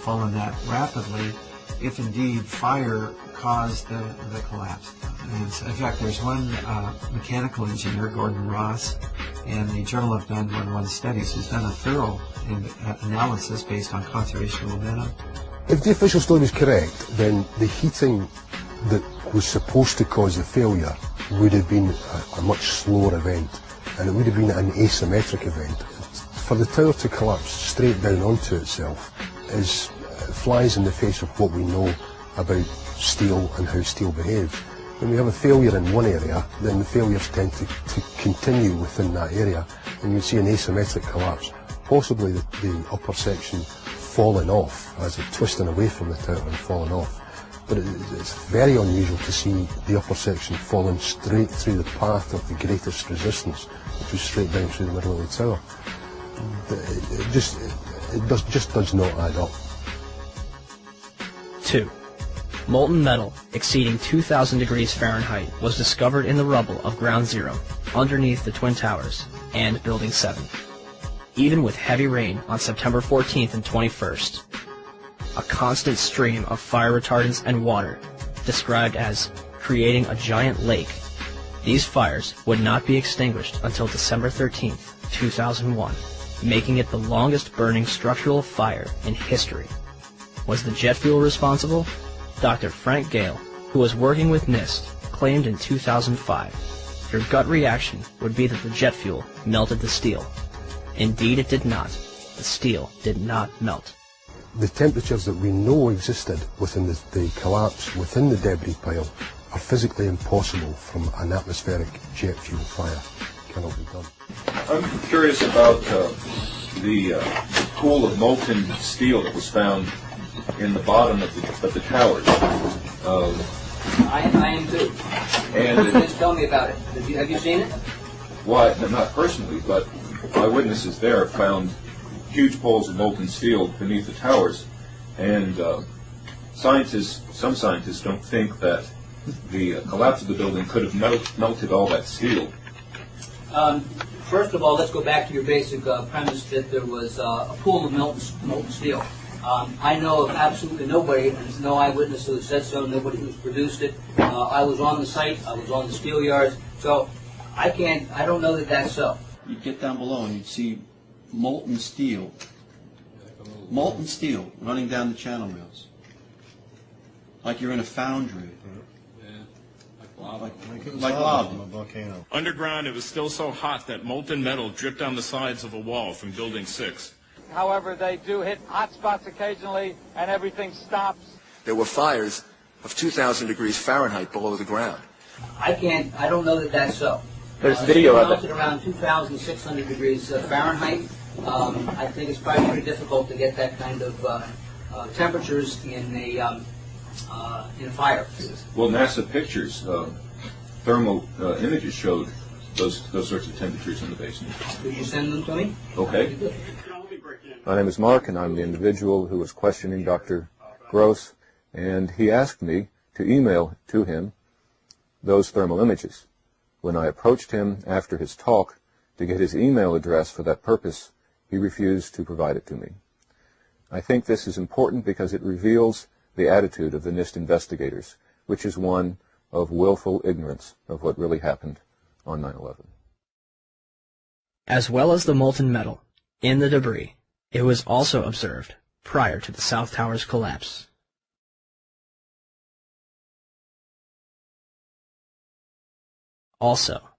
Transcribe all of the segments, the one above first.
fallen that rapidly if indeed fire caused the collapse. And in fact, there's one mechanical engineer, Gordon Ross, in the Journal of 911 Studies, who's done a thorough analysis based on conservation momentum. If the official story is correct, then the heating that was supposed to cause the failure would have been a much slower event, and it would have been an asymmetric event. For the tower to collapse straight down onto itself flies in the face of what we know about steel and how steel behaves. When we have a failure in one area, then the failures tend to continue within that area, and you see an asymmetric collapse, possibly the upper section falling off as it twisting away from the tower and falling off. But it's very unusual to see the upper section falling straight through the path of the greatest resistance, which was straight down through the middle of the tower. It just does not add up. 2. Molten metal exceeding 2,000 degrees Fahrenheit was discovered in the rubble of Ground Zero, underneath the Twin Towers and Building 7. Even with heavy rain on September 14th and 21st, a constant stream of fire retardants and water, described as creating a giant lake. These fires would not be extinguished until December 13th, 2001, making it the longest burning structural fire in history. Was the jet fuel responsible? Dr. Frank Gale, who was working with NIST, claimed in 2005. Your gut reaction would be that the jet fuel melted the steel. Indeed it did not. The steel did not melt. The temperatures that we know existed within the collapse, within the debris pile, are physically impossible from an atmospheric jet fuel fire. It cannot be done. I'm curious about the pool of molten steel that was found in the bottom of the towers. I am too. And just tell me about it. Have you seen it? Well, not personally, but eyewitnesses there found huge poles of molten steel beneath the towers, and some scientists don't think that the collapse of the building could have melted all that steel. First of all, let's go back to your basic premise that there was a pool of molten steel. I know of absolutely nobody, and there's no eyewitness who has said so, nobody who's produced it. I was on the site, I was on the steel yards, so I don't know that that's so. You'd get down below and you'd see molten steel running down the channel rails, like you're in a foundry. Like lava. Underground, it was still so hot that molten metal dripped down the sides of a wall from Building 6. However, they do hit hot spots occasionally, and everything stops. There were fires of 2,000 degrees Fahrenheit below the ground. I don't know that that's so. There's video of it. Melted around 2,600 degrees Fahrenheit. I think it's probably pretty difficult to get that kind of temperatures in a fire. Well, NASA pictures, thermal images showed those sorts of temperatures in the basement. Could you send them to me? Okay. My name is Mark, and I'm the individual who was questioning Dr. Gross, and he asked me to email to him those thermal images. When I approached him after his talk to get his email address for that purpose, he refused to provide it to me. I think this is important because it reveals the attitude of the NIST investigators, which is one of willful ignorance of what really happened on 9/11. As well as the molten metal in the debris, it was also observed prior to the South Tower's collapse. Also,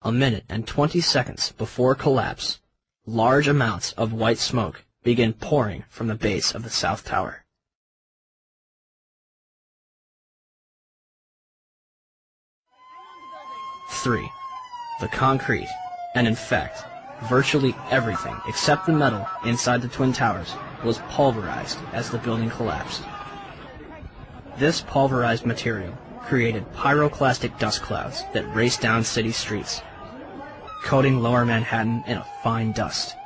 a minute and 20 seconds before collapse, large amounts of white smoke began pouring from the base of the South Tower. Three, the concrete, and in fact, virtually everything except the metal inside the Twin Towers was pulverized as the building collapsed. This pulverized material created pyroclastic dust clouds that raced down city streets, coating lower Manhattan in a fine dust.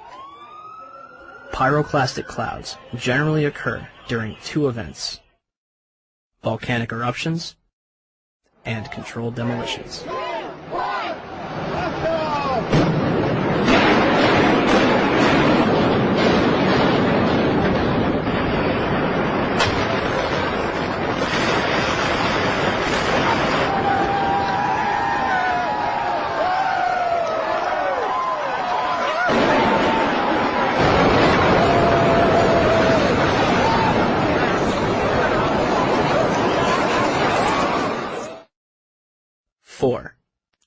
Pyroclastic clouds generally occur during two events: volcanic eruptions and controlled demolitions. 4.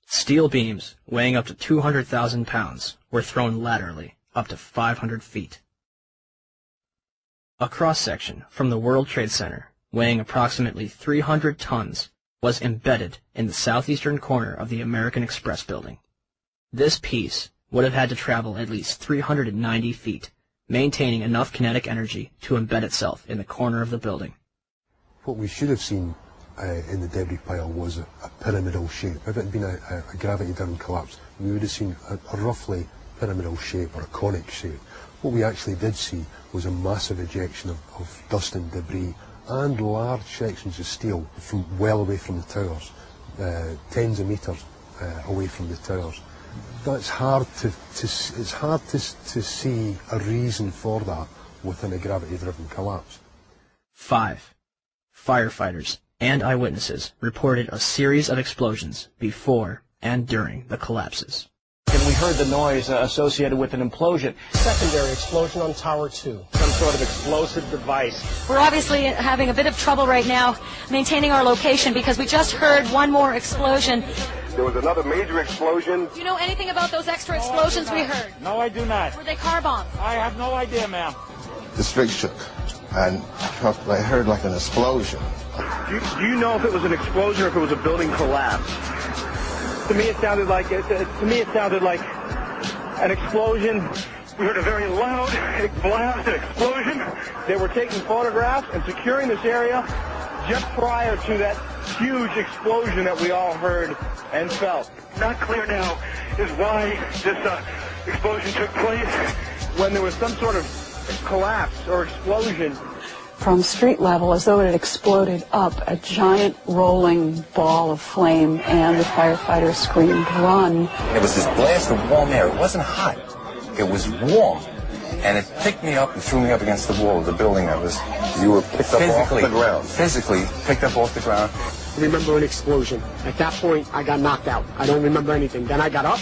Steel beams weighing up to 200,000 pounds were thrown laterally up to 500 feet. A cross-section from the World Trade Center, weighing approximately 300 tons, was embedded in the southeastern corner of the American Express building. This piece would have had to travel at least 390 feet, maintaining enough kinetic energy to embed itself in the corner of the building. What we should have seen in the debris pile was a pyramidal shape. If it had been a gravity-driven collapse, we would have seen a roughly pyramidal shape or a conic shape. What we actually did see was a massive ejection of dust and debris and large sections of steel from well away from the towers, tens of meters away from the towers. That's hard to see a reason for that within a gravity-driven collapse. 5. Firefighters and eyewitnesses reported a series of explosions before and during the collapses. And we heard the noise associated with an implosion. Secondary explosion on Tower 2. Some sort of explosive device. We're obviously having a bit of trouble right now maintaining our location because we just heard one more explosion. There was another major explosion. Do you know anything about those extra explosions we heard? No, I do not. Were they car bombs? I have no idea, ma'am. The street shook, and I heard like an explosion. Do you know if it was an explosion or if it was a building collapse? To me, it sounded like an explosion. We heard a very loud blast, an explosion. They were taking photographs and securing this area just prior to that huge explosion that we all heard and felt. Not clear now is why this explosion took place. When there was some sort of collapse or explosion. From street level, as though it had exploded up, a giant rolling ball of flame, and the firefighters screamed, "Run!" It was this blast of warm air. It wasn't hot. It was warm. And it picked me up and threw me up against the wall of the building. You were picked up off the ground. Physically picked up off the ground. I remember an explosion. At that point, I got knocked out. I don't remember anything. Then I got up,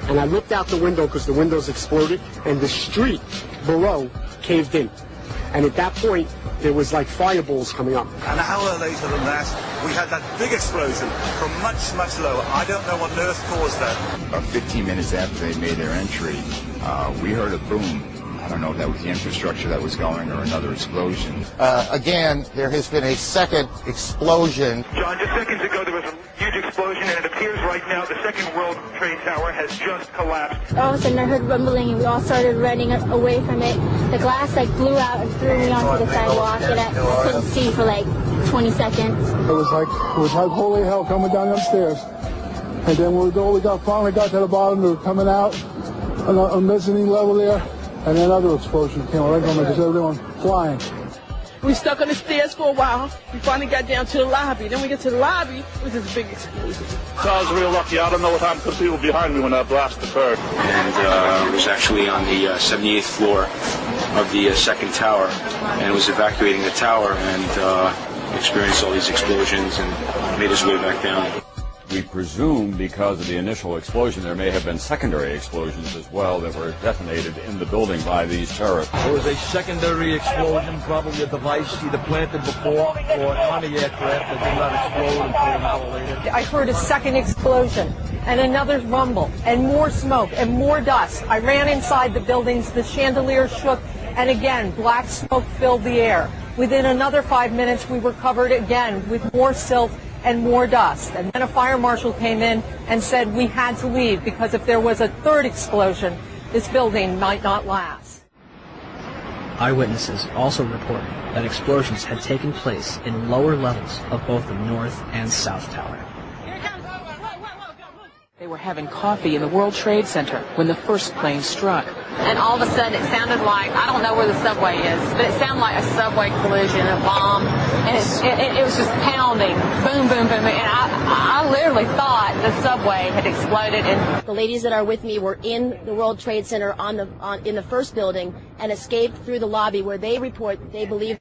and I looked out the window because the windows exploded, and the street below caved in. And at that point, there was like fireballs coming up. An hour later than that, we had that big explosion from much, much lower. I don't know what on earth caused that. About 15 minutes after they made their entry, we heard a boom. I don't know if that was the infrastructure that was going or another explosion. Again, there has been a second explosion. John, just seconds ago there was a huge explosion, and it appears right now the second World Trade Tower has just collapsed. All of a sudden I heard rumbling and we all started running away from it. The glass blew out and threw me onto the sidewalk, and I couldn't see for 20 seconds. It was like holy hell coming down the stairs. And then we finally got to the bottom, we were coming out on a mezzanine level there. And another explosion came right from it, just everyone flying. We stuck on the stairs for a while. We finally got down to the lobby. Then we get to the lobby, it was this big explosion. So I was real lucky. I don't know what happened to the people behind me when that blast occurred. And it was actually on the 78th floor of the second tower. And it was evacuating the tower and experienced all these explosions and made its way back down. We presume because of the initial explosion there may have been secondary explosions as well that were detonated in the building by these terrorists. There was a secondary explosion, probably a device either planted before or on the aircraft that did not explode until an hour later. I heard a second explosion and another rumble and more smoke and more dust. I ran inside the buildings, the chandelier shook, and again black smoke filled the air. Within another 5 minutes we were covered again with more silt and more dust. And then a fire marshal came in and said we had to leave because if there was a third explosion, this building might not last. Eyewitnesses also reported that explosions had taken place in lower levels of both the North and South Tower. They were having coffee in the World Trade Center when the first plane struck. And all of a sudden it sounded like, I don't know where the subway is, but it sounded like a subway collision, a bomb, and it was just pounding, boom, boom, boom, and I literally thought the subway had exploded. And the ladies that are with me were in the World Trade Center in the first building and escaped through the lobby where they report they believe